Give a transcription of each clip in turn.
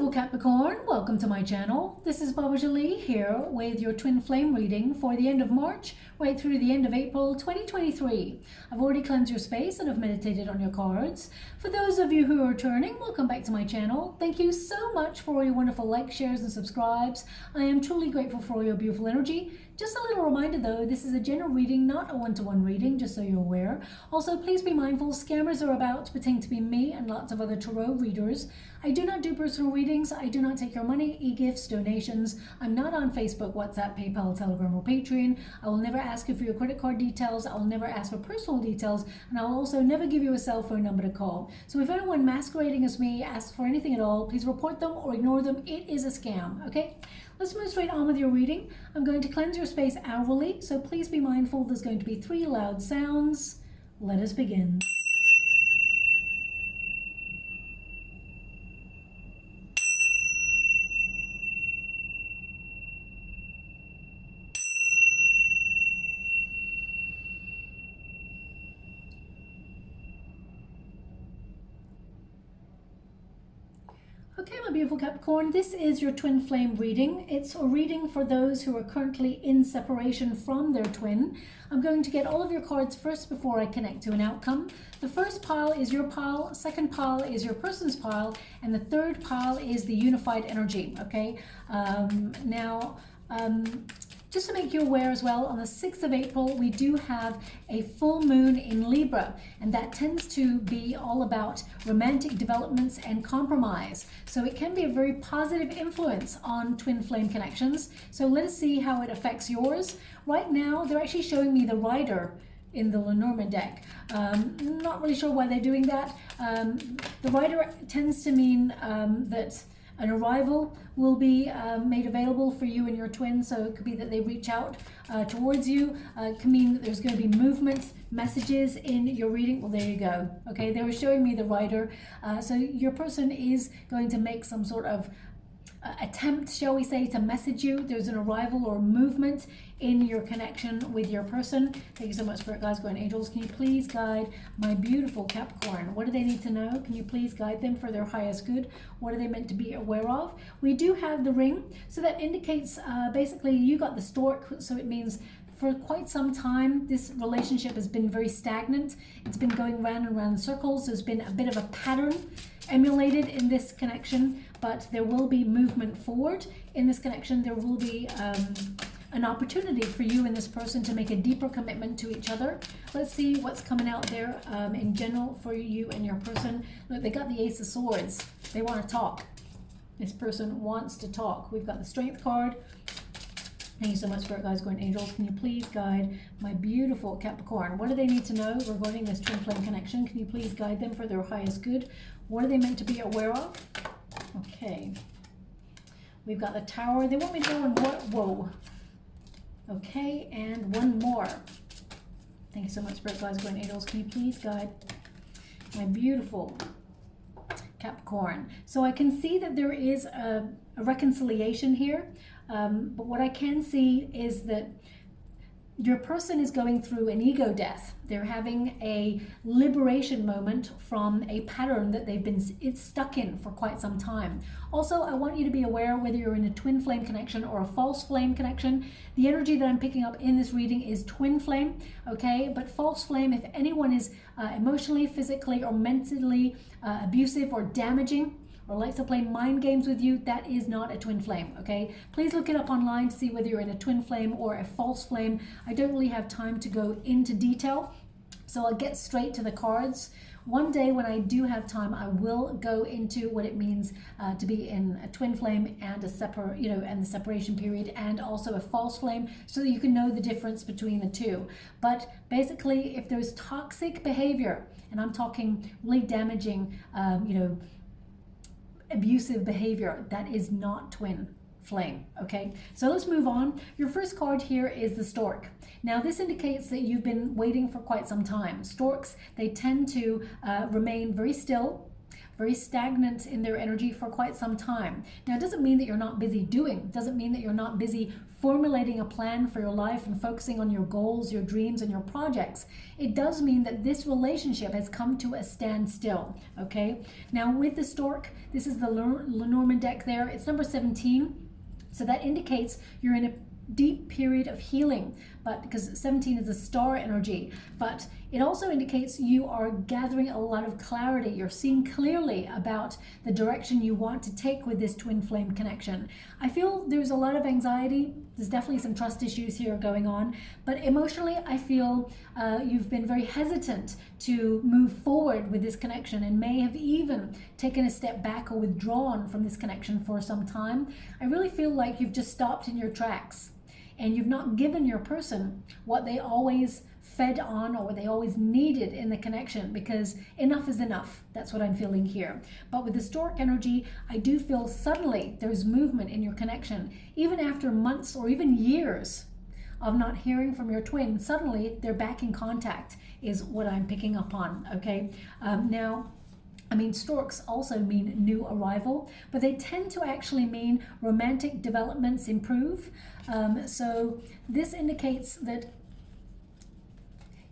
beautiful Capricorn, welcome to my channel. This is Baba Jolie here with your twin flame reading for the end of March right through the end of April 2023. I've already cleansed your space and have meditated on your cards. For those of you who are returning, welcome back to my channel. Thank you so much for all your wonderful likes, shares and subscribes. I am truly grateful for all your beautiful energy. Just a little reminder though, this is a general reading, not a one-to-one reading, just so you're aware. Also, please be mindful, scammers are about to pretend to be me and lots of other tarot readers. I do not do personal readings. I do not take your money, e-gifts, donations. I'm not on Facebook, WhatsApp, PayPal, Telegram, or Patreon. I will never ask you for your credit card details. I will never ask for personal details. And I will also never give you a cell phone number to call. So if anyone masquerading as me asks for anything at all, please report them or ignore them. It is a scam, okay? Let's move straight on with your reading. I'm going to cleanse your space hourly, so please be mindful. There's going to be 3 loud sounds. Let us begin. Okay, my beautiful Capricorn, this is your twin flame reading. It's a reading for those who are currently in separation from their twin. I'm going to get all of your cards first before I connect to an outcome. The first pile is your pile, second pile is your person's pile, and the third pile is the unified energy, okay? Just to make you aware as well, on the 6th of April, we do have a full moon in Libra, and that tends to be all about romantic developments and compromise. So it can be a very positive influence on twin flame connections. So let us see how it affects yours. Right now, they're actually showing me the Rider in the LENORMAND deck. Not really sure why they're doing that. The Rider tends to mean that an arrival will be made available for you and your twin, so it could be that they reach out towards you. It can mean that there's going to be movement, messages in your reading. Well, there you go. Okay, they were showing me the Rider. So your person is going to make some sort of attempt, shall we say, to message you. There's an arrival or movement in your connection with your person. Thank you so much, Spirit Guides, Guardian Angels. Can you please guide my beautiful Capricorn? What do they need to know? Can you please guide them for their highest good? What are they meant to be aware of? We do have the ring, so that indicates basically you got the stork, so it means for quite some time this relationship has been very stagnant. It's been going round and round in circles. There's been a bit of a pattern emulated in this connection, but there will be movement forward in this connection. There will be an opportunity for you and this person to make a deeper commitment to each other. Let's see what's coming out there in general for you and your person. Look, they got the Ace of Swords. They want to talk. This person wants to talk. We've got the Strength card. Thank you so much, Spirit Guides, Guardian Angels. Can you please guide my beautiful Capricorn? What do they need to know regarding this twin flame connection? Can you please guide them for their highest good? What are they meant to be aware of? Okay. We've got the Tower. They want me to know in what? Whoa. Okay, and one more. Thank you so much, Spirit Guides, Guardian Angels. Can you please guide my beautiful Capricorn? So I can see that there is a reconciliation here. But what I can see is that your person is going through an ego death. They're having a liberation moment from a pattern that they've been stuck in for quite some time. Also, I want you to be aware, whether you're in a twin flame connection or a false flame connection, the energy that I'm picking up in this reading is twin flame, okay? But false flame, if anyone is emotionally, physically, or mentally abusive or damaging, or likes to play mind games with you, that is not a twin flame, okay? Please look it up online to see whether you're in a twin flame or a false flame. I don't really have time to go into detail, so I'll get straight to the cards. One day when I do have time, I will go into what it means to be in a twin flame and and the separation period, and also a false flame, so that you can know the difference between the two. But basically, if there's toxic behavior, and I'm talking really damaging, abusive behavior, that is not twin flame, okay? So let's move on. Your first card here is the Stork. Now this indicates that you've been waiting for quite some time. Storks, they tend to remain very still very stagnant in their energy for quite some time. Now, it doesn't mean that you're not busy doing, it doesn't mean that you're not busy formulating a plan for your life and focusing on your goals, your dreams, and your projects. It does mean that this relationship has come to a standstill, okay? Now, with the stork, this is the Lenormand deck there. It's number 17. So that indicates you're in a deep period of healing, but because 17 is a star energy, but it also indicates you are gathering a lot of clarity. You're seeing clearly about the direction you want to take with this twin flame connection. I feel there's a lot of anxiety. There's definitely some trust issues here going on, but emotionally I feel you've been very hesitant to move forward with this connection and may have even taken a step back or withdrawn from this connection for some time. I really feel like you've just stopped in your tracks and you've not given your person what they always fed on or what they always needed in the connection, because enough is enough. That's what I'm feeling here. But with the stork energy, I do feel suddenly there's movement in your connection. Even after months or even years of not hearing from your twin, suddenly they're back in contact is what I'm picking up on, okay? Now, I mean, storks also mean new arrival, but they tend to actually mean romantic developments improve. So this indicates that,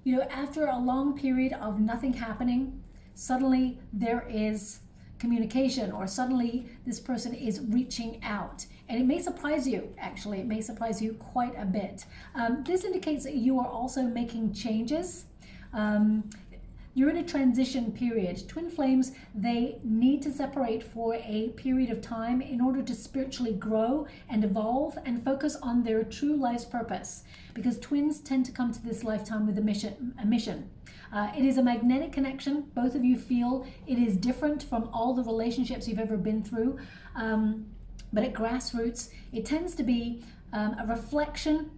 you know, after a long period of nothing happening, suddenly there is communication, or suddenly this person is reaching out. And it may surprise you, actually. It may surprise you quite a bit. This indicates that you are also making changes. You're in a transition period. Twin flames, they need to separate for a period of time in order to spiritually grow and evolve and focus on their true life's purpose, because twins tend to come to this lifetime with a mission. It is a magnetic connection. Both of you feel it is different from all the relationships you've ever been through. But at grassroots, it tends to be a reflection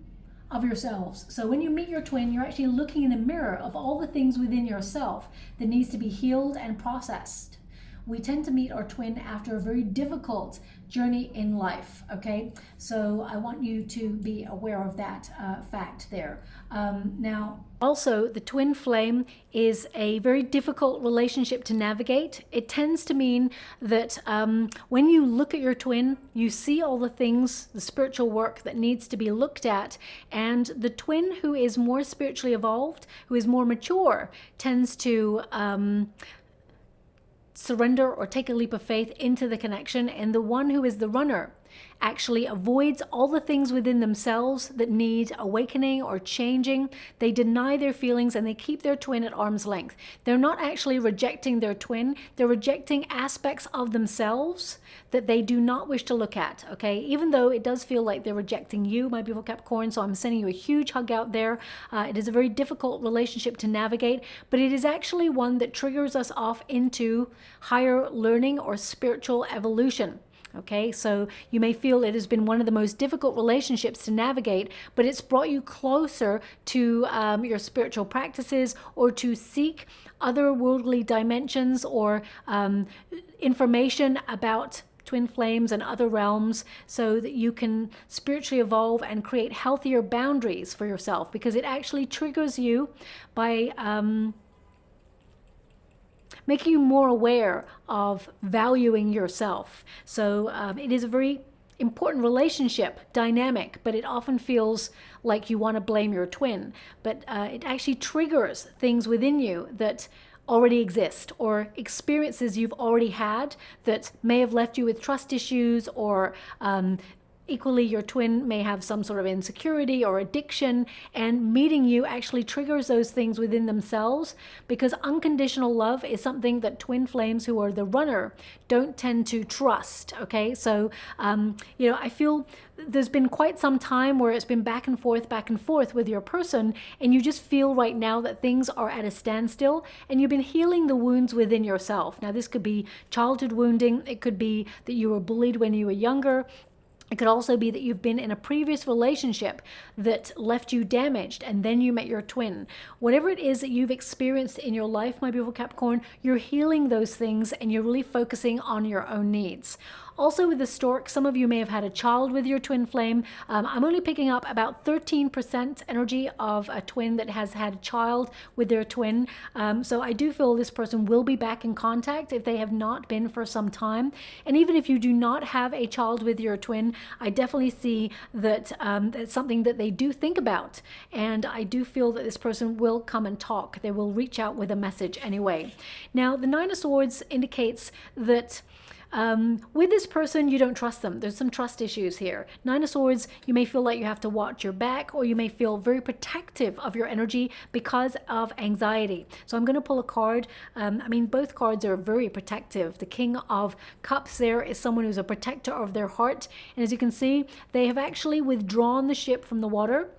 of yourselves. So when you meet your twin, you're actually looking in the mirror of all the things within yourself that needs to be healed and processed. We tend to meet our twin after a very difficult journey in life, okay? So I want you to be aware of that fact there. Now, also, the twin flame is a very difficult relationship to navigate. It tends to mean that when you look at your twin, you see all the things, the spiritual work that needs to be looked at, and the twin who is more spiritually evolved, who is more mature, tends to surrender or take a leap of faith into the connection, and the one who is the runner actually avoids all the things within themselves that need awakening or changing. They deny their feelings and they keep their twin at arm's length. They're not actually rejecting their twin, they're rejecting aspects of themselves that they do not wish to look at, okay? Even though it does feel like they're rejecting you, my beautiful Capricorn, so I'm sending you a huge hug out there. It is a very difficult relationship to navigate, but it is actually one that triggers us off into higher learning or spiritual evolution. Okay, so you may feel it has been one of the most difficult relationships to navigate, but it's brought you closer to your spiritual practices, or to seek otherworldly dimensions or information about twin flames and other realms, so that you can spiritually evolve and create healthier boundaries for yourself, because it actually triggers you by making you more aware of valuing yourself. So it is a very important relationship dynamic, but it often feels like you want to blame your twin. But it actually triggers things within you that already exist, or experiences you've already had that may have left you with trust issues, or equally, your twin may have some sort of insecurity or addiction, and meeting you actually triggers those things within themselves, because unconditional love is something that twin flames who are the runner don't tend to trust, okay? So, you know, I feel there's been quite some time where it's been back and forth with your person, and you just feel right now that things are at a standstill, and you've been healing the wounds within yourself. Now, this could be childhood wounding. It could be that you were bullied when you were younger. It could also be that you've been in a previous relationship that left you damaged, and then you met your twin. Whatever it is that you've experienced in your life, my beautiful Capricorn, you're healing those things, and you're really focusing on your own needs. Also with the stork, some of you may have had a child with your twin flame. I'm only picking up about 13% energy of a twin that has had a child with their twin. So I do feel this person will be back in contact if they have not been for some time. And even if you do not have a child with your twin, I definitely see that it's something that they do think about. And I do feel that this person will come and talk. They will reach out with a message anyway. Now, the Nine of Swords indicates that with this person, you don't trust them. There's some trust issues here. Nine of Swords, you may feel like you have to watch your back, or you may feel very protective of your energy because of anxiety. So I'm going to pull a card. I mean, both cards are very protective. The King of Cups there is someone who's a protector of their heart. And as you can see, they have actually withdrawn the ship from the water.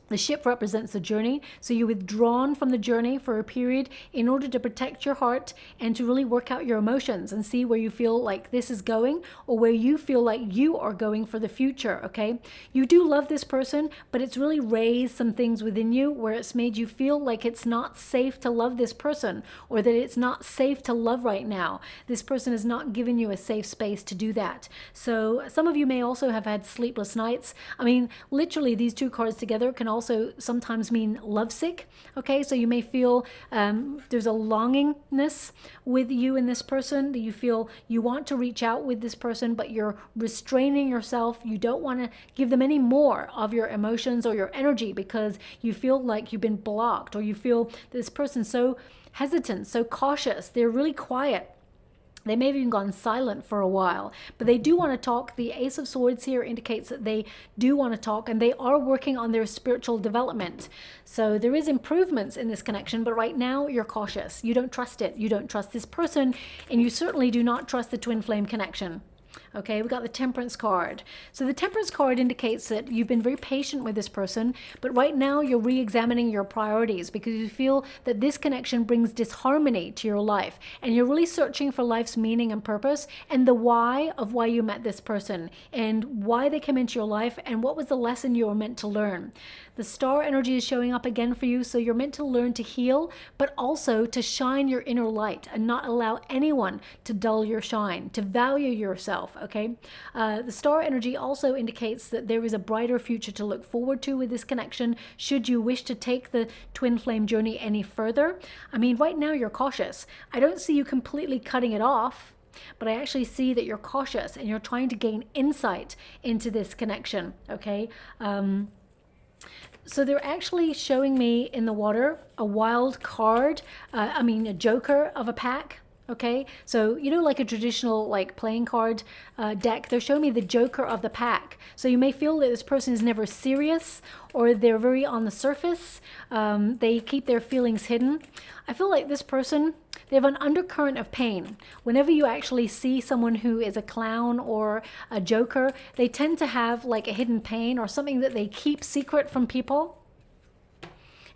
The ship represents the journey, so you're withdrawn from the journey for a period in order to protect your heart and to really work out your emotions and see where you feel like this is going, or where you feel like you are going for the future, okay? You do love this person, but it's really raised some things within you where it's made you feel like it's not safe to love this person, or that it's not safe to love right now. This person has not given you a safe space to do that. So some of you may also have had sleepless nights. I mean, literally these two cards together can also sometimes mean lovesick. Okay, so you may feel there's a longingness with you and this person, that you feel you want to reach out with this person, but you're restraining yourself. You don't want to give them any more of your emotions or your energy because you feel like you've been blocked, or you feel this person's so hesitant, so cautious. They're really quiet. They may have even gone silent for a while, but they do want to talk. The Ace of Swords here indicates that they do want to talk, and they are working on their spiritual development. So there is improvements in this connection, but right now you're cautious. You don't trust it. You don't trust this person, and you certainly do not trust the twin flame connection. Okay, we got the Temperance card. So the Temperance card indicates that you've been very patient with this person, but right now you're re-examining your priorities because you feel that this connection brings disharmony to your life, and you're really searching for life's meaning and purpose, and the why of why you met this person, and why they came into your life, and what was the lesson you were meant to learn. The Star energy is showing up again for you, so you're meant to learn to heal, but also to shine your inner light and not allow anyone to dull your shine, to value yourself, okay? The Star energy also indicates that there is a brighter future to look forward to with this connection, should you wish to take the twin flame journey any further. I mean, right now you're cautious. I don't see you completely cutting it off, but I actually see that you're cautious and you're trying to gain insight into this connection, okay? So they're actually showing me in the water a wild card, a joker of a pack. Okay, so you know, like a traditional like playing card deck, they're showing me the joker of the pack. So you may feel that this person is never serious, or they're very on the surface. They keep their feelings hidden. I feel like this person, they have an undercurrent of pain. Whenever you actually see someone who is a clown or a joker, they tend to have like a hidden pain or something that they keep secret from people,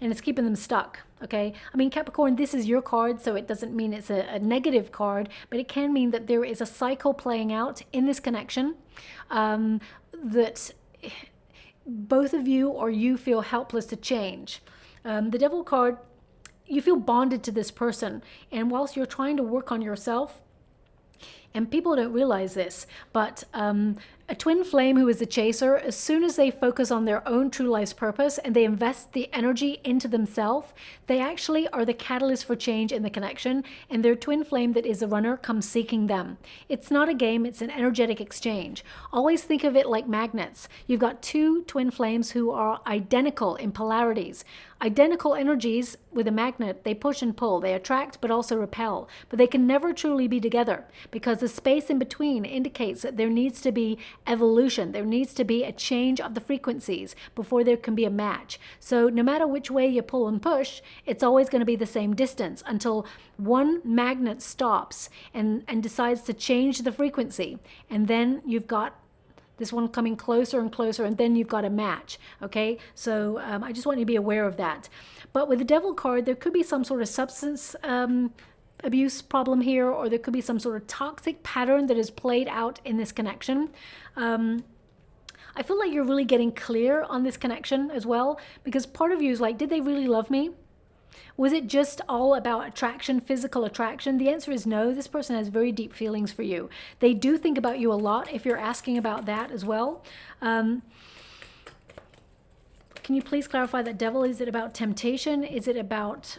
and it's keeping them stuck. Okay, I mean, Capricorn, this is your card, so it doesn't mean it's a negative card, but it can mean that there is a cycle playing out in this connection, that both of you or you feel helpless to change. The Devil card, you feel bonded to this person, and whilst you're trying to work on yourself, and people don't realize this, but a twin flame who is a chaser, as soon as they focus on their own true life's purpose and they invest the energy into themselves, they actually are the catalyst for change in the connection, and their twin flame that is a runner comes seeking them. It's not a game, it's an energetic exchange. Always think of it like magnets. You've got two twin flames who are identical in polarities. Identical energies with a magnet, they push and pull, they attract but also repel, but they can never truly be together because the space in between indicates that there needs to be evolution. There needs to be a change of the frequencies before there can be a match. So no matter which way you pull and push, it's always going to be the same distance until one magnet stops and decides to change the frequency, and then you've got this one coming closer and closer, and then you've got a match, okay? So I just want you to be aware of that. But with the Devil card, there could be some sort of substance abuse problem here, or there could be some sort of toxic pattern that is played out in this connection. I feel like you're really getting clear on this connection as well, because part of you is like, did they really love me? Was it just all about attraction, physical attraction? The answer is no. This person has very deep feelings for you. They do think about you a lot, if you're asking about that as well. Can you please clarify that, Devil? Is it about temptation? Is it about...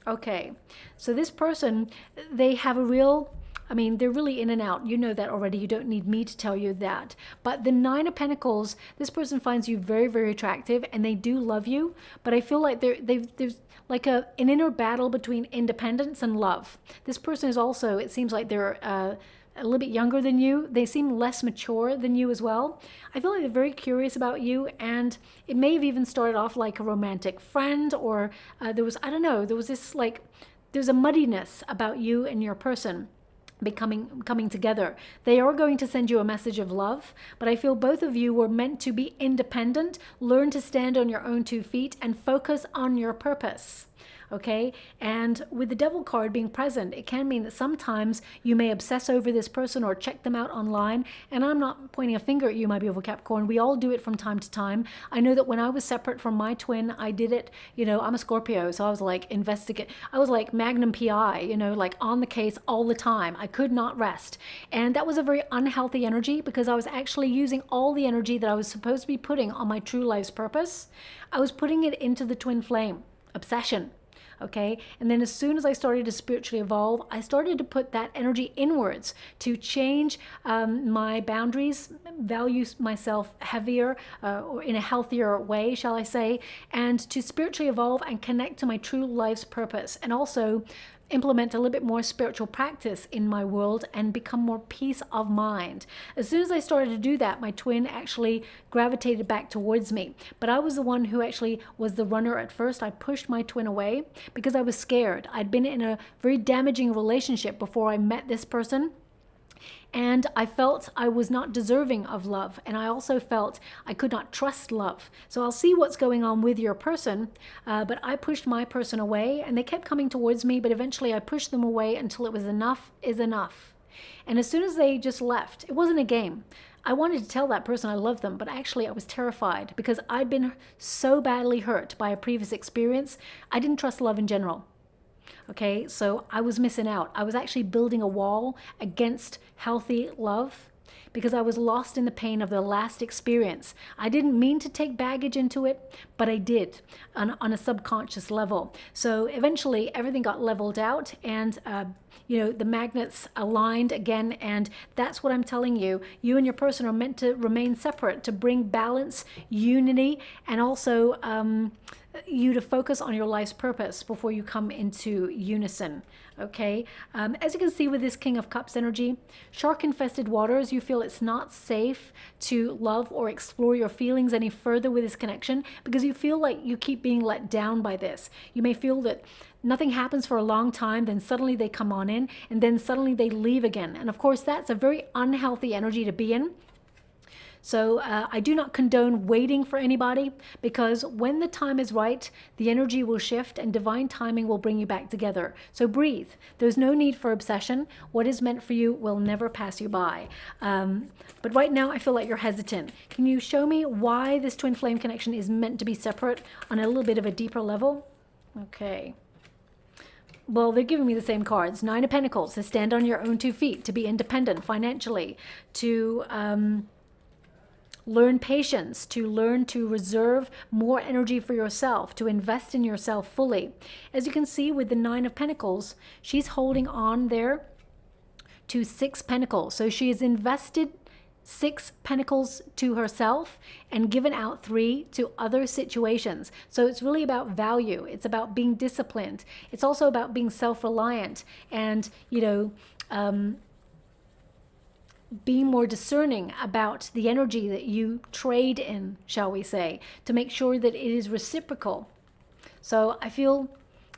Okay, so this person, they have a real... I mean, they're really in and out. You know that already. You don't need me to tell you that. But the Nine of Pentacles, this person finds you very, very attractive, and they do love you. But I feel like there's like an inner battle between independence and love. This person is also, it seems like they're a little bit younger than you. They seem less mature than you as well. I feel like they're very curious about you, and it may have even started off like a romantic friend, or there was, I don't know, there was this like, there's a muddiness about you and your person coming together. They are going to send you a message of love, but I feel both of you were meant to be independent, learn to stand on your own 2 feet, and focus on your purpose. Okay, and with the Devil card being present, it can mean that sometimes you may obsess over this person or check them out online. And I'm not pointing a finger at you, my beautiful Capricorn. We all do it from time to time. I know that when I was separate from my twin, I did it. You know, I'm a Scorpio, so I was like I was like Magnum PI, you know, like on the case all the time. I could not rest. And that was a very unhealthy energy, because I was actually using all the energy that I was supposed to be putting on my true life's purpose. I was putting it into the twin flame obsession. Okay, and then as soon as I started to spiritually evolve, I started to put that energy inwards to change my boundaries, value myself heavier or in a healthier way, shall I say, and to spiritually evolve and connect to my true life's purpose, and also implement a little bit more spiritual practice in my world and become more peace of mind. As soon as I started to do that, my twin actually gravitated back towards me. But I was the one who actually was the runner at first. I pushed my twin away because I was scared. I'd been in a very damaging relationship before I met this person. And I felt I was not deserving of love. And I also felt I could not trust love. So I'll see what's going on with your person. But I pushed my person away, and they kept coming towards me. But eventually I pushed them away until it was enough is enough. And as soon as they just left, it wasn't a game. I wanted to tell that person I loved them, but actually I was terrified because I'd been so badly hurt by a previous experience. I didn't trust love in general. Okay, so I was missing out. I was actually building a wall against healthy love because I was lost in the pain of the last experience. I didn't mean to take baggage into it, but I did on a subconscious level. So eventually everything got leveled out, and you know, the magnets aligned again, and that's what I'm telling you. You and your person are meant to remain separate, to bring balance, unity, and also you to focus on your life's purpose before you come into unison. Okay, as you can see with this King of Cups energy, shark-infested waters, you feel it's not safe to love or explore your feelings any further with this connection because you feel like you keep being let down by this. You may feel that nothing happens for a long time, then suddenly they come on in, and then suddenly they leave again. And of course, that's a very unhealthy energy to be in. So I do not condone waiting for anybody, because when the time is right, the energy will shift and divine timing will bring you back together. So breathe. There's no need for obsession. What is meant for you will never pass you by. But right now, I feel like you're hesitant. Can you show me why this twin flame connection is meant to be separate on a little bit of a deeper level? Okay. Well, they're giving me the same cards. Nine of Pentacles, to stand on your own 2 feet, to be independent financially, to learn patience, to learn to reserve more energy for yourself, to invest in yourself fully. As you can see with the Nine of Pentacles, she's holding on there to 6 Pentacles. So she has invested 6 Pentacles to herself and given out 3 to other situations. So it's really about value. It's about being disciplined. It's also about being self-reliant and, you know, being more discerning about the energy that you trade in, shall we say, to make sure that it is reciprocal. So I feel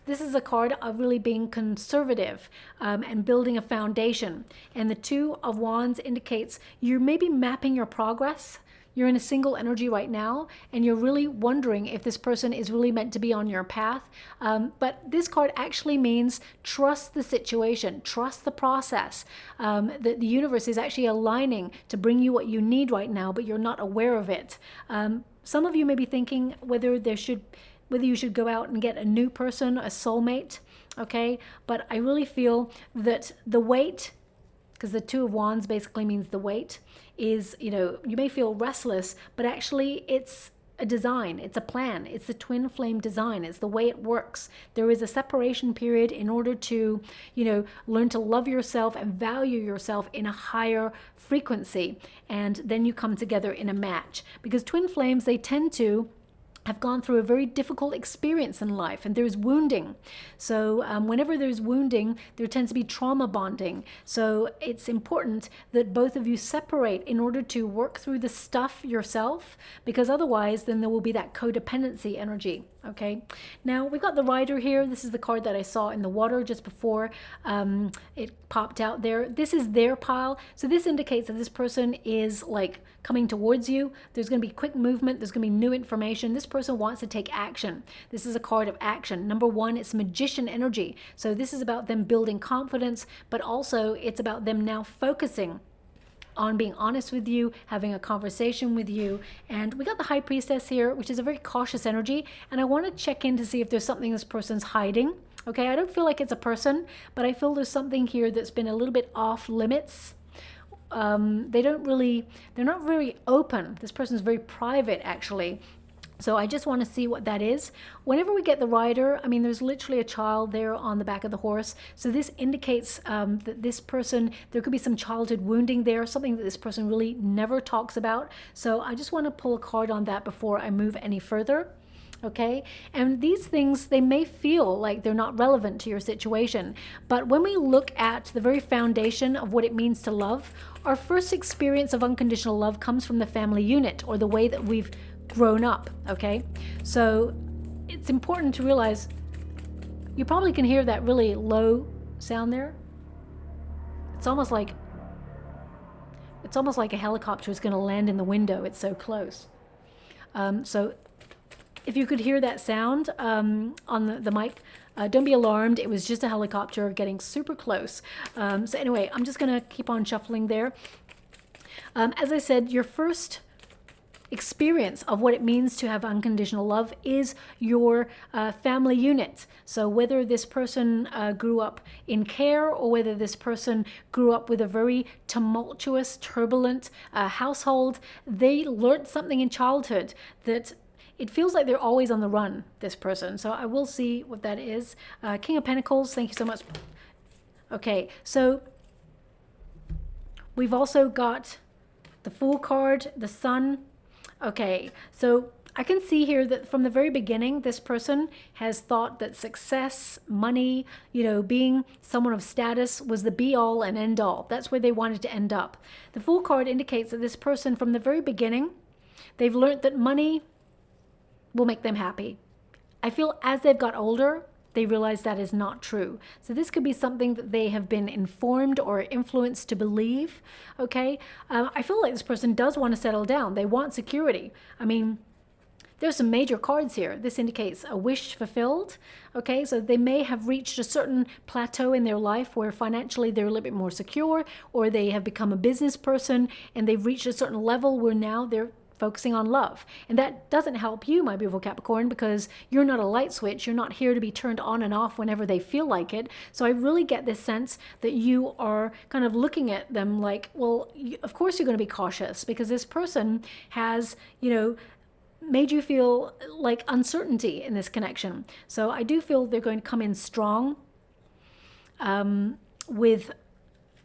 this is a card of really being conservative and building a foundation. And the Two of Wands indicates you're maybe mapping your progress. You're in a single energy right now, and you're really wondering if this person is really meant to be on your path. But this card actually means trust the situation, trust the process. The universe is actually aligning to bring you what you need right now, but you're not aware of it. Some of you may be thinking whether there should whether you should go out and get a new person, a soulmate, okay? But I really feel that the weight, because the Two of Wands basically means the weight, is, you know, you may feel restless, but actually it's a design, it's a plan, it's the twin flame design, it's the way it works. There is a separation period in order to, you know, learn to love yourself and value yourself in a higher frequency, and then you come together in a match. Because twin flames, they tend to have gone through a very difficult experience in life, and there's wounding. So whenever there's wounding, there tends to be trauma bonding. So it's important that both of you separate in order to work through the stuff yourself, because otherwise then there will be that codependency energy. Okay, now we've got the Rider here. This is the card that I saw in the water just before it popped out there. This is their pile. So this indicates that this person is like coming towards you. There's going to be quick movement. There's going to be new information. This person wants to take action. This is a card of action. Number one, it's magician energy. So this is about them building confidence, but also it's about them now focusing on being honest with you, having a conversation with you. And we got the High Priestess here, which is a very cautious energy. And I want to check in to see if there's something this person's hiding. Okay, I don't feel like it's a person, but I feel there's something here that's been a little bit off limits. They're not very open. This person's very private, actually. So I just want to see what that is. Whenever we get the Rider, I mean, there's literally a child there on the back of the horse. So this indicates that this person, there could be some childhood wounding there, something that this person really never talks about. So I just want to pull a card on that before I move any further. Okay, and these things, they may feel like they're not relevant to your situation, but when we look at the very foundation of what it means to love, our first experience of unconditional love comes from the family unit, or the way that we've grown up. Okay, so it's important to realize, you probably can hear that really low sound there. It's almost like a helicopter is going to land in the window. It's so close. So if you could hear that sound on the mic, don't be alarmed. It was just a helicopter getting super close. So anyway, I'm just going to keep on shuffling there. As I said, your first experience of what it means to have unconditional love is your family unit. So whether this person grew up in care, or whether this person grew up with a very tumultuous, turbulent household, they learned something in childhood that it feels like they're always on the run, this person. So I will see what that is. King of Pentacles, thank you so much. Okay, so we've also got the Fool card, the Sun. Okay, so I can see here that from the very beginning, this person has thought that success, money, you know, being someone of status was the be-all and end-all. That's where they wanted to end up. The Fool card indicates that this person, from the very beginning, they've learned that money will make them happy. I feel as they've got older, they realize that is not true. So this could be something that they have been informed or influenced to believe, okay? I feel like this person does want to settle down. They want security. I mean, there's some major cards here. This indicates a wish fulfilled, okay? So they may have reached a certain plateau in their life where financially they're a little bit more secure, or they have become a business person and they've reached a certain level where now they're focusing on love. And that doesn't help you, my beautiful Capricorn, because you're not a light switch. You're not here to be turned on and off whenever they feel like it. So I really get this sense that you are kind of looking at them like, well, of course you're going to be cautious, because this person has, you know, made you feel like uncertainty in this connection. So I do feel they're going to come in strong with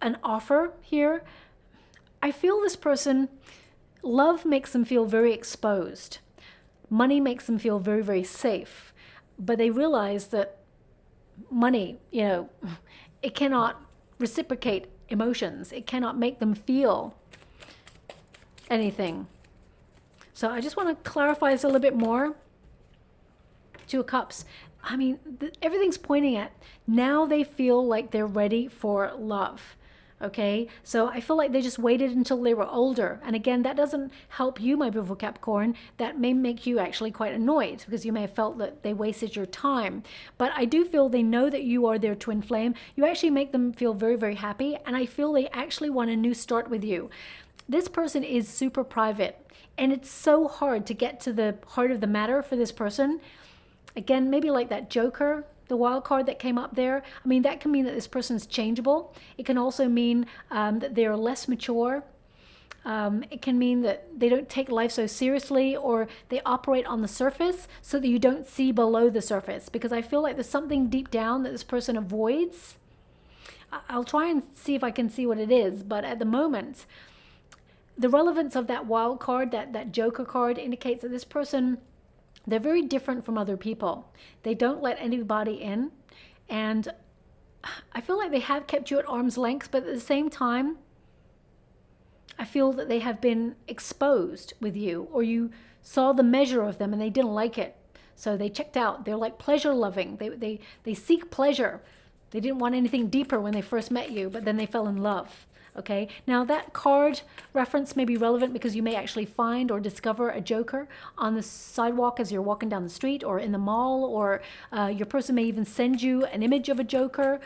an offer here. I feel this person, love makes them feel very exposed. Money makes them feel very, very safe. But they realize that money, you know, it cannot reciprocate emotions. It cannot make them feel anything. So I just want to clarify this a little bit more. Two of Cups. I mean, everything's pointing at now they feel like they're ready for love. Okay, so I feel like they just waited until they were older. And again, that doesn't help you, my beautiful Capricorn. That may make you actually quite annoyed, because you may have felt that they wasted your time. But I do feel they know that you are their twin flame. You actually make them feel very, very happy. And I feel they actually want a new start with you. This person is super private. And it's so hard to get to the heart of the matter for this person. Again, maybe like that Joker, the wild card that came up there. I mean, that can mean that this person's changeable. It can also mean that they're less mature. It can mean that they don't take life so seriously, or they operate on the surface so that you don't see below the surface, because I feel like there's something deep down that this person avoids. I'll try and see if I can see what it is, but at the moment, the relevance of that wild card, that Joker card, indicates that this person, they're very different from other people. They don't let anybody in, and I feel like they have kept you at arm's length, but at the same time, I feel that they have been exposed with you, or you saw the measure of them and they didn't like it. So they checked out. They're like pleasure loving. They seek pleasure. They didn't want anything deeper when they first met you, but then they fell in love. Okay, now that card reference may be relevant because you may actually find or discover a Joker on the sidewalk as you're walking down the street or in the mall, or your person may even send you an image of a Joker.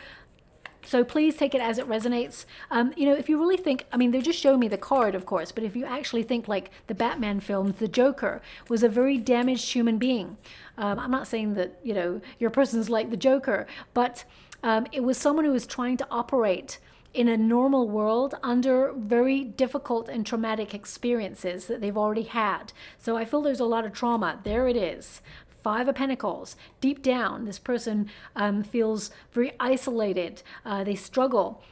So please take it as it resonates. You know, if you really think, I mean, they just show me the card, of course, but if you actually think like the Batman films, the Joker was a very damaged human being. I'm not saying that, you know, your person's like the Joker, but it was someone who was trying to operate in a normal world under very difficult and traumatic experiences that they've already had. So I feel there's a lot of trauma. There it is. Five of Pentacles. Deep down, this person feels very isolated. They struggle.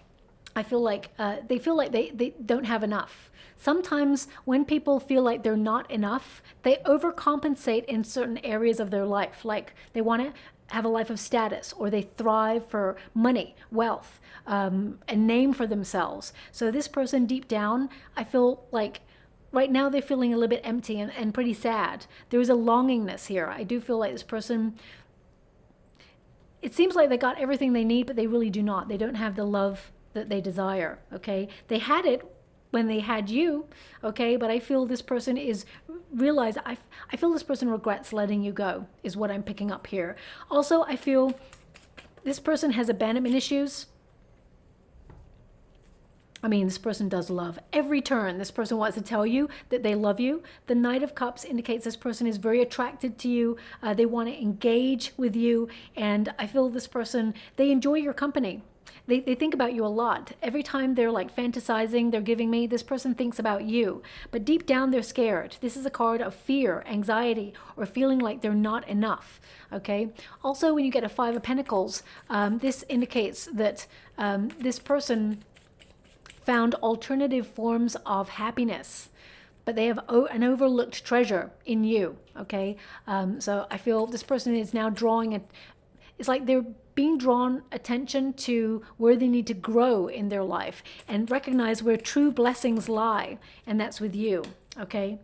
I feel like they feel like they don't have enough. Sometimes when people feel like they're not enough, they overcompensate in certain areas of their life. Like they want to have a life of status, or they thrive for money, wealth, a name for themselves. So this person deep down, I feel like right now they're feeling a little bit empty and pretty sad. There is a longingness here. I do feel like this person, it seems like they got everything they need, but they really do not. They don't have the love that they desire, okay? They had it when they had you, okay? But I feel this person is, I feel this person regrets letting you go, is what I'm picking up here. Also, I feel this person has abandonment issues. I mean, this person does love. Every turn, this person wants to tell you that they love you. The Knight of Cups indicates this person is very attracted to you. They want to engage with you. And I feel this person, they enjoy your company. They think about you a lot. Every time they're like fantasizing, they're giving me, this person thinks about you. But deep down, they're scared. This is a card of fear, anxiety, or feeling like they're not enough. Okay. Also, when you get a Five of Pentacles, this indicates that this person found alternative forms of happiness, but they have an overlooked treasure in you, okay? So I feel this person is now drawing it's like they're being drawn attention to where they need to grow in their life and recognize where true blessings lie, and that's with you, okay?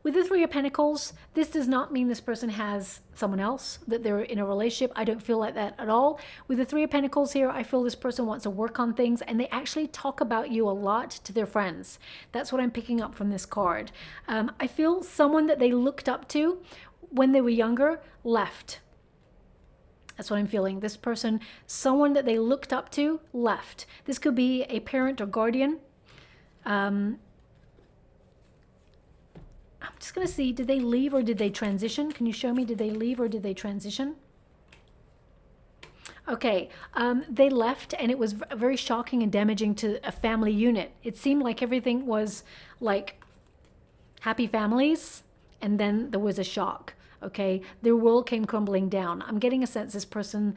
With the Three of Pentacles, this does not mean this person has someone else, that they're in a relationship. I don't feel like that at all. With the Three of Pentacles here, I feel this person wants to work on things, and they actually talk about you a lot to their friends. That's what I'm picking up from this card. I feel someone that they looked up to when they were younger left. That's what I'm feeling. This person, someone that they looked up to, left. This could be a parent or guardian. I'm just going to see, did they leave or did they transition? Can you show me, did they leave or did they transition? Okay, they left, and it was very shocking and damaging to a family unit. It seemed like everything was like happy families, and then there was a shock. Okay, their world came crumbling down. I'm getting a sense this person,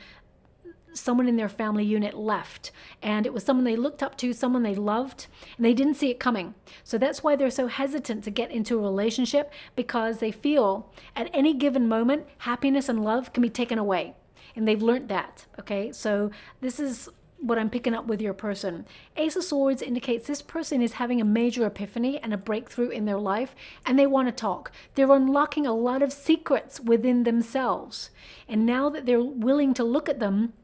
someone in their family unit left, and it was someone they looked up to, someone they loved, and they didn't see it coming. So that's why they're so hesitant to get into a relationship, because they feel at any given moment, happiness and love can be taken away. And they've learned that, okay? So this is what I'm picking up with your person. Ace of Swords indicates this person is having a major epiphany and a breakthrough in their life, and they want to talk. They're unlocking a lot of secrets within themselves. And now that they're willing to look at them,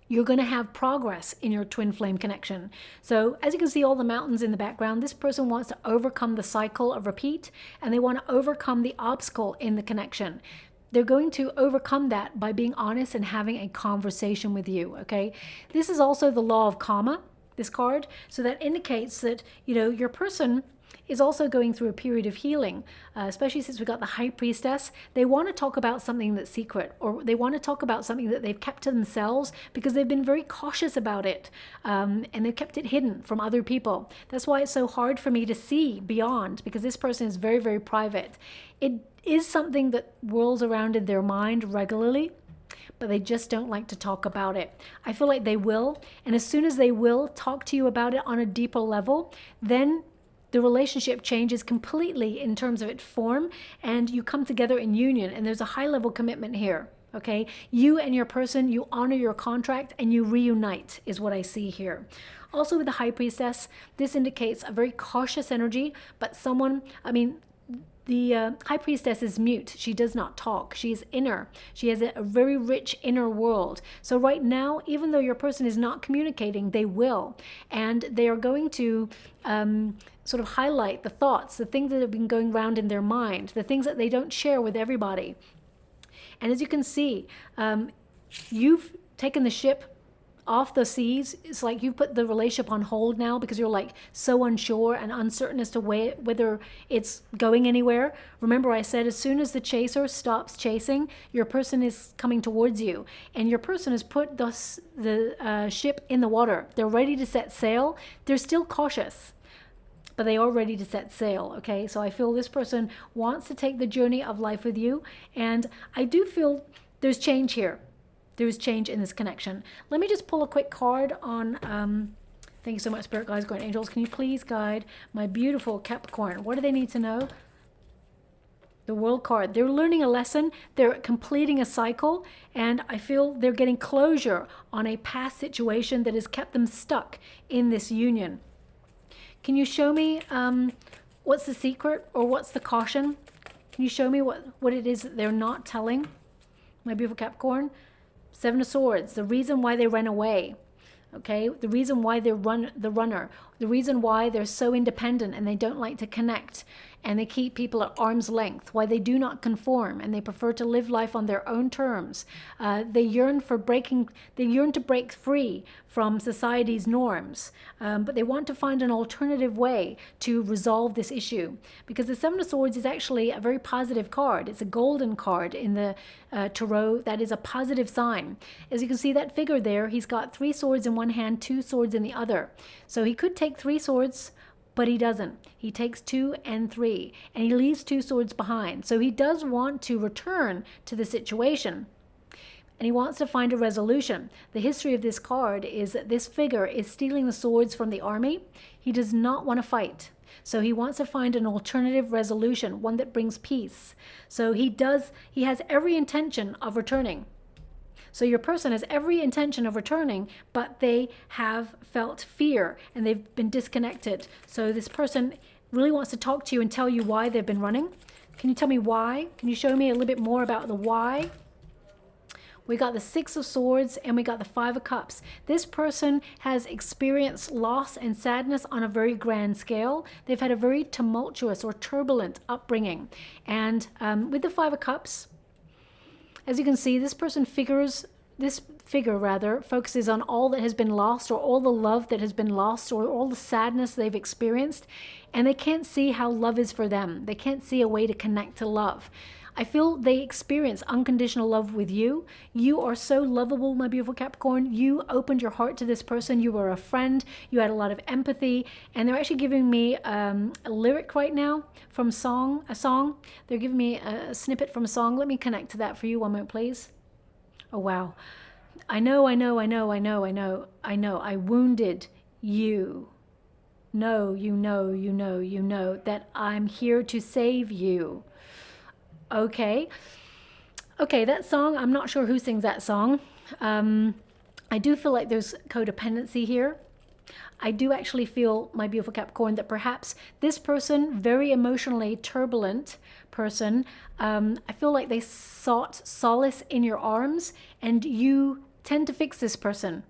you're going to have progress in your twin flame connection. So as you can see all the mountains in the background, this person wants to overcome the cycle of repeat, and they want to overcome the obstacle in the connection. They're going to overcome that by being honest and having a conversation with you, okay? This is also the law of karma, this card. So that indicates that, you know, your person, is also going through a period of healing, especially since we got the High Priestess. They want to talk about something that's secret, or they want to talk about something that they've kept to themselves because they've been very cautious about it, and they've kept it hidden from other people. That's why it's so hard for me to see beyond, because this person is very, very private. It is something that whirls around in their mind regularly, but they just don't like to talk about it. I feel like they will, and as soon as they will talk to you about it on a deeper level, then the relationship changes completely in terms of its form, and you come together in union, and there's a high level commitment here. Okay, you and your person, you honor your contract and you reunite is what I see here. Also with the High Priestess, this indicates a very cautious energy, but someone, the High Priestess is mute. She does not talk. She is inner. She has a very rich inner world. So right now, even though your person is not communicating, they will. And they are going to sort of highlight the thoughts, the things that have been going around in their mind, the things that they don't share with everybody. And as you can see, you've taken the ship off the seas. It's like you've put the relationship on hold now because you're like so unsure and uncertain as to whether it's going anywhere. Remember I said as soon as the chaser stops chasing, your person is coming towards you, and your person has put the ship in the water. They're ready to set sail. They're still cautious, but they are ready to set sail. Okay, so I feel this person wants to take the journey of life with you, and I do feel there's change here. There's change in this connection. Let me just pull a quick card on, thank you so much, Spirit Guides, Guardian Angels. Can you please guide my beautiful Capricorn? What do they need to know? The World card. They're learning a lesson. They're completing a cycle. And I feel they're getting closure on a past situation that has kept them stuck in this union. Can you show me what's the secret or what's the caution? Can you show me what it is that they're not telling, my beautiful Capricorn? Seven of Swords, the reason why they ran away, okay? The reason why they're the runner, the reason why they're so independent and they don't like to connect and they keep people at arm's length, why they do not conform and they prefer to live life on their own terms. They yearn to break free from society's norms, but they want to find an alternative way to resolve this issue, because the Seven of Swords is actually a very positive card. It's a golden card in the tarot. That is a positive sign. As you can see, that figure there, he's got 3 swords in one hand, 2 swords in the other. So he could take 3 swords, but he doesn't. He takes 2 and 3, and he leaves 2 swords behind. So he does want to return to the situation, and he wants to find a resolution. The history of this card is that this figure is stealing the swords from the army. He does not want to fight. So he wants to find an alternative resolution, one that brings peace. So he has every intention of returning. So your person has every intention of returning, but they have felt fear and they've been disconnected. So this person really wants to talk to you and tell you why they've been running. Can you tell me why? Can you show me a little bit more about the why? We got the 6 of Swords and we got the 5 of Cups. This person has experienced loss and sadness on a very grand scale. They've had a very tumultuous or turbulent upbringing. And with the 5 of Cups, as you can see, this figure focuses on all that has been lost, or all the love that has been lost, or all the sadness they've experienced, and they can't see how love is for them. They can't see a way to connect to love. I feel they experience unconditional love with you. You are so lovable, my beautiful Capricorn. You opened your heart to this person. You were a friend. You had a lot of empathy. And they're actually giving me a lyric right now from a song. They're giving me a snippet from a song. Let me connect to that for you. One moment, please. Oh, wow. I know. I wounded you. No, you know that I'm here to save you. Okay, that song, I'm not sure who sings that song. I do feel like there's codependency here. I do actually feel, my beautiful Capricorn, that perhaps this person, very emotionally turbulent person, I feel like they sought solace in your arms, and you tend to fix this person.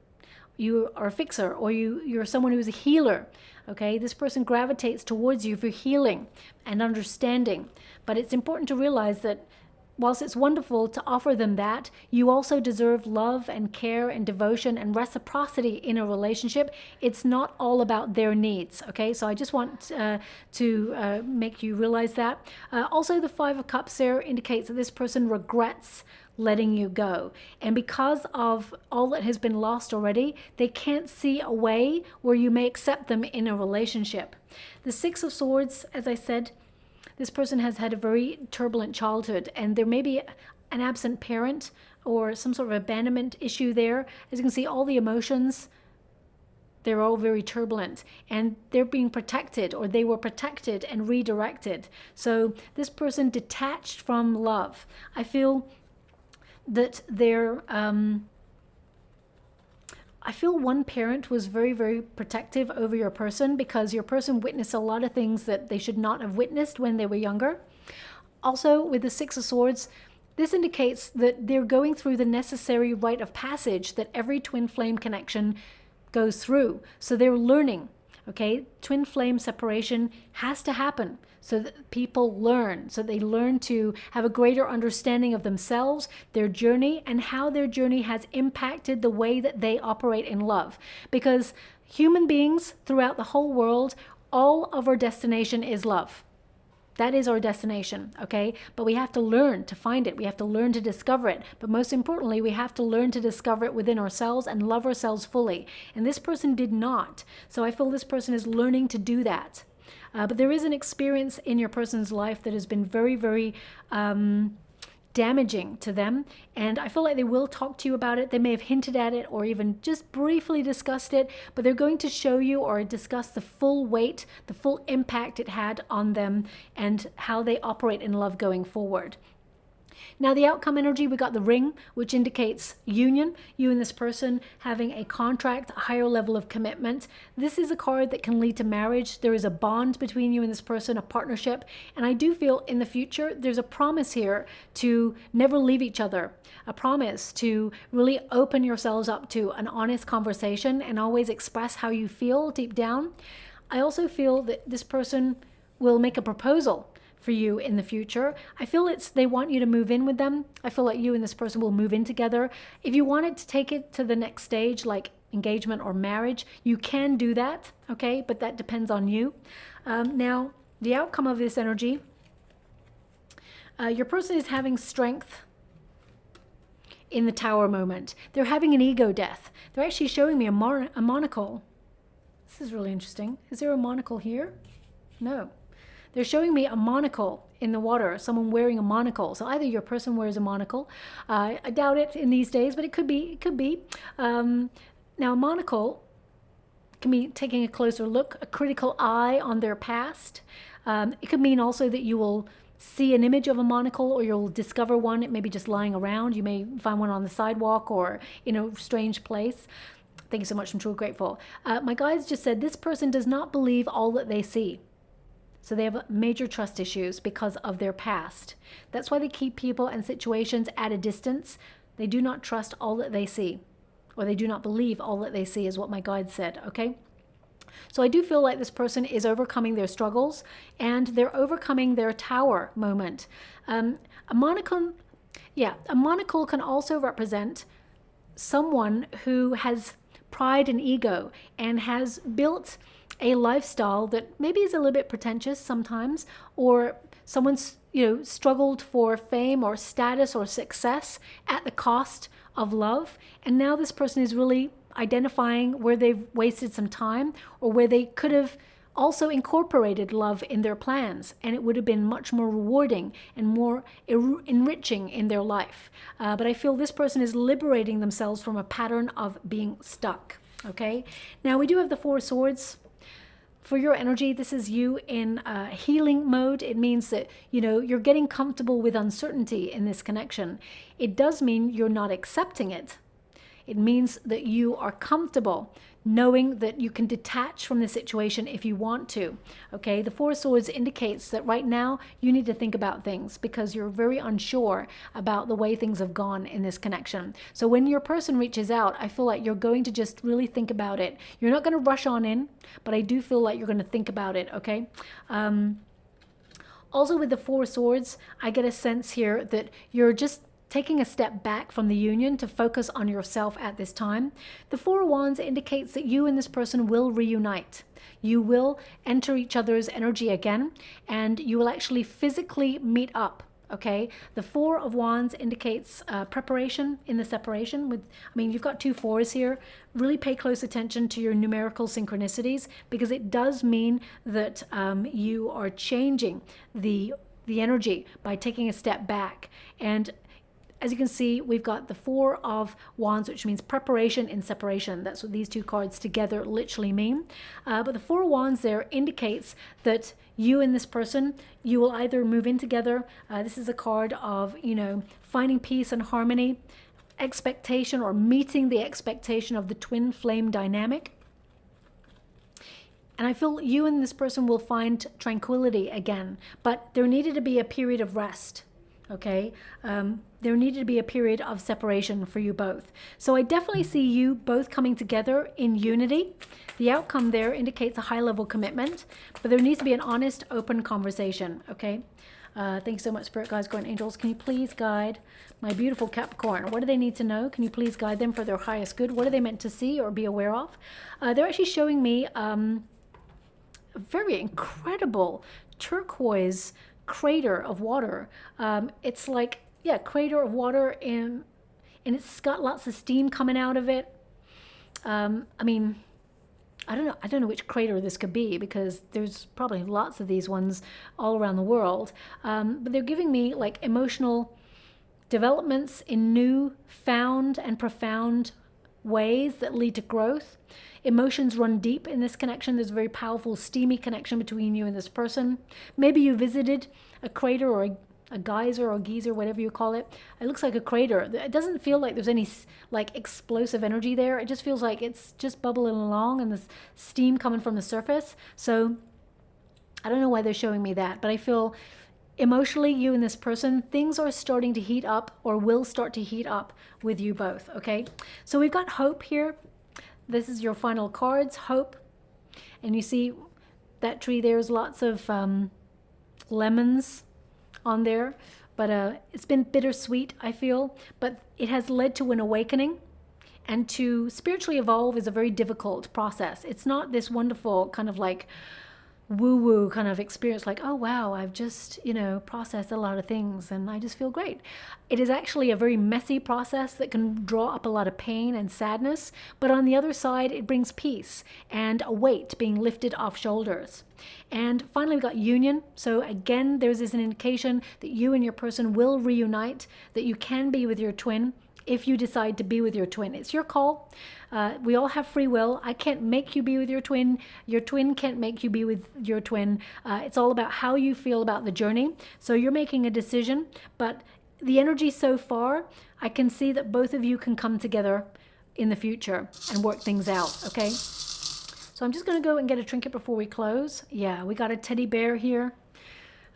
You are a fixer, or you're someone who's a healer. Okay, this person gravitates towards you for healing and understanding. But it's important to realize that whilst it's wonderful to offer them that, you also deserve love and care and devotion and reciprocity in a relationship. It's not all about their needs, okay? So I just want to make you realize that. Also, the Five of Cups there indicates that this person regrets letting you go. And because of all that has been lost already, they can't see a way where you may accept them in a relationship. The Six of Swords, as I said, this person has had a very turbulent childhood, and there may be an absent parent or some sort of abandonment issue there. As you can see, all the emotions, they're all very turbulent, and they're being protected, or they were protected and redirected. So this person detached from love. I feel that I feel one parent was very, very protective over your person, because your person witnessed a lot of things that they should not have witnessed when they were younger. Also, with the Six of Swords, this indicates that they're going through the necessary rite of passage that every twin flame connection goes through. So they're learning, okay? Twin flame separation has to happen so that people learn, so they learn to have a greater understanding of themselves, their journey, and how their journey has impacted the way that they operate in love. Because human beings throughout the whole world, all of our destination is love. That is our destination, okay? But we have to learn to find it. We have to learn to discover it. But most importantly, we have to learn to discover it within ourselves and love ourselves fully. And this person did not. So I feel this person is learning to do that. But there is an experience in your person's life that has been very, very damaging to them, and I feel like they will talk to you about it. They may have hinted at it or even just briefly discussed it, but they're going to show you or discuss the full weight, the full impact it had on them, and how they operate in love going forward. Now, the outcome energy, we got the ring, which indicates union, you and this person having a contract, a higher level of commitment. This is a card that can lead to marriage. There is a bond between you and this person, a partnership. And I do feel in the future, there's a promise here to never leave each other, a promise to really open yourselves up to an honest conversation and always express how you feel deep down. I also feel that this person will make a proposal for you in the future. I feel they want you to move in with them. I feel like you and this person will move in together. If you wanted to take it to the next stage, like engagement or marriage, you can do that, okay? But that depends on you. Now, the outcome of this energy, your person is having strength in the Tower moment. They're having an ego death. They're actually showing me a monocle. This is really interesting. Is there a monocle here? No. They're showing me a monocle in the water, someone wearing a monocle. So either your person wears a monocle. I doubt it in these days, but it could be. It could be. Now, a monocle can be taking a closer look, a critical eye on their past. It could mean also that you will see an image of a monocle, or you'll discover one. It may be just lying around. You may find one on the sidewalk or in a strange place. Thank you so much. I'm truly grateful. My guides just said this person does not believe all that they see. So they have major trust issues because of their past. That's why they keep people and situations at a distance. They do not trust all that they see, or they do not believe all that they see, is what my guide said, okay? So I do feel like this person is overcoming their struggles, and they're overcoming their Tower moment. A monocle can also represent someone who has pride and ego and has built a lifestyle that maybe is a little bit pretentious sometimes, or someone's struggled for fame or status or success at the cost of love, and now this person is really identifying where they've wasted some time, or where they could have also incorporated love in their plans, and it would have been much more rewarding and more enriching in their life. But I feel this person is liberating themselves from a pattern of being stuck. Okay, now we do have the Four of Swords. For your energy, this is you in healing mode. It means that, you're getting comfortable with uncertainty in this connection. It does mean you're not accepting it. It means that you are comfortable knowing that you can detach from the situation if you want to. Okay, the Four of Swords indicates that right now you need to think about things because you're very unsure about the way things have gone in this connection. So when your person reaches out, I feel like you're going to just really think about it. You're not going to rush on in, but I do feel like you're going to think about it, okay? Also with the Four of Swords, I get a sense here that you're just taking a step back from the union to focus on yourself at this time. The Four of Wands indicates that you and this person will reunite. You will enter each other's energy again, and you will actually physically meet up. Okay, the Four of Wands indicates preparation in the separation. You've got two fours here. Really pay close attention to your numerical synchronicities, because it does mean that you are changing the energy by taking a step back. And as you can see, we've got the Four of Wands, which means preparation in separation. That's what these two cards together literally mean. But the Four of Wands there indicates that you and this person, you will either move in together. This is a card of, finding peace and harmony, expectation, or meeting the expectation of the twin flame dynamic. And I feel you and this person will find tranquility again, but there needed to be a period of rest. Okay, there needed to be a period of separation for you both. So I definitely see you both coming together in unity. The outcome there indicates a high-level commitment, but there needs to be an honest, open conversation. Okay, thanks so much, Spirit Guides, Guardian Angels. Can you please guide my beautiful Capricorn? What do they need to know? Can you please guide them for their highest good? What are they meant to see or be aware of? They're actually showing me a very incredible turquoise crater of water. It's like, yeah, crater of water, and it's got lots of steam coming out of it. I don't know which crater this could be, because there's probably lots of these ones all around the world. But they're giving me like emotional developments in new, found, and profound ways that lead to growth. Emotions run deep in this connection. There's a very powerful, steamy connection between you and this person. Maybe you visited a crater or a geyser or geyser, whatever you call it. It looks like a crater. It doesn't feel like there's any like explosive energy there. It just feels like it's just bubbling along and there's steam coming from the surface. So I don't know why they're showing me that, but I feel emotionally, you and this person, things are starting to heat up, or will start to heat up with you both. Okay, so we've got hope here. This is your final cards, hope. And you see that tree, there's lots of lemons on there, but it's been bittersweet, I feel, but it has led to an awakening. And to spiritually evolve is a very difficult process. It's not this wonderful kind of like woo-woo kind of experience, like, oh wow, I've just, processed a lot of things and I just feel great. It is actually a very messy process that can draw up a lot of pain and sadness, but on the other side, it brings peace and a weight being lifted off shoulders. And finally, we've got union. So again, there's an indication that you and your person will reunite, that you can be with your twin. If you decide to be with your twin, it's your call. We all have free will. I can't make you be with your twin. Your twin can't make you be with your twin. It's all about how you feel about the journey. So you're making a decision, but the energy so far, I can see that both of you can come together in the future and work things out, okay? So I'm just going to go and get a trinket before we close. Yeah, we got a teddy bear here.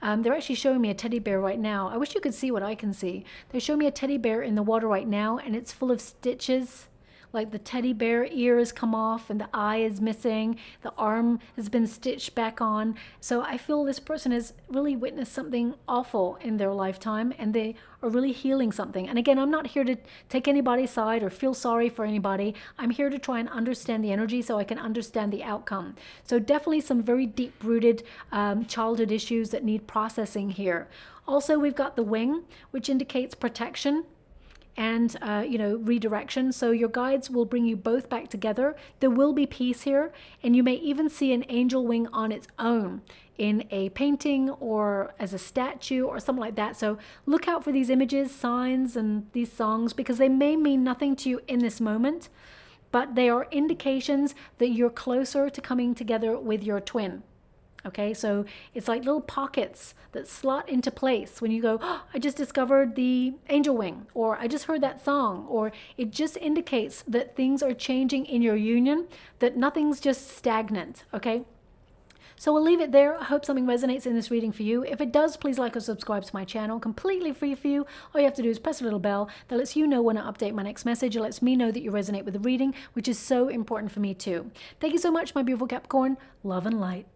They're actually showing me a teddy bear right now. I wish you could see what I can see. They're showing me a teddy bear in the water right now, and it's full of stitches. Like the teddy bear ear has come off and the eye is missing. The arm has been stitched back on. So I feel this person has really witnessed something awful in their lifetime, and they are really healing something. And again, I'm not here to take anybody's side or feel sorry for anybody. I'm here to try and understand the energy so I can understand the outcome. So definitely some very deep-rooted childhood issues that need processing here. Also, we've got the wing, which indicates protection and redirection. So your guides will bring you both back together. There will be peace here, and you may even see an angel wing on its own in a painting or as a statue or something like that. So look out for these images, signs, and these songs, because they may mean nothing to you in this moment, but they are indications that you're closer to coming together with your twin. Okay, so it's like little pockets that slot into place when you go, oh, I just discovered the angel wing, or I just heard that song, or it just indicates that things are changing in your union, that nothing's just stagnant, okay? So we'll leave it there. I hope something resonates in this reading for you. If it does, please like or subscribe to my channel. Completely free for you. All you have to do is press a little bell that lets you know when I update my next message. It lets me know that you resonate with the reading, which is so important for me too. Thank you so much, my beautiful Capricorn. Love and light.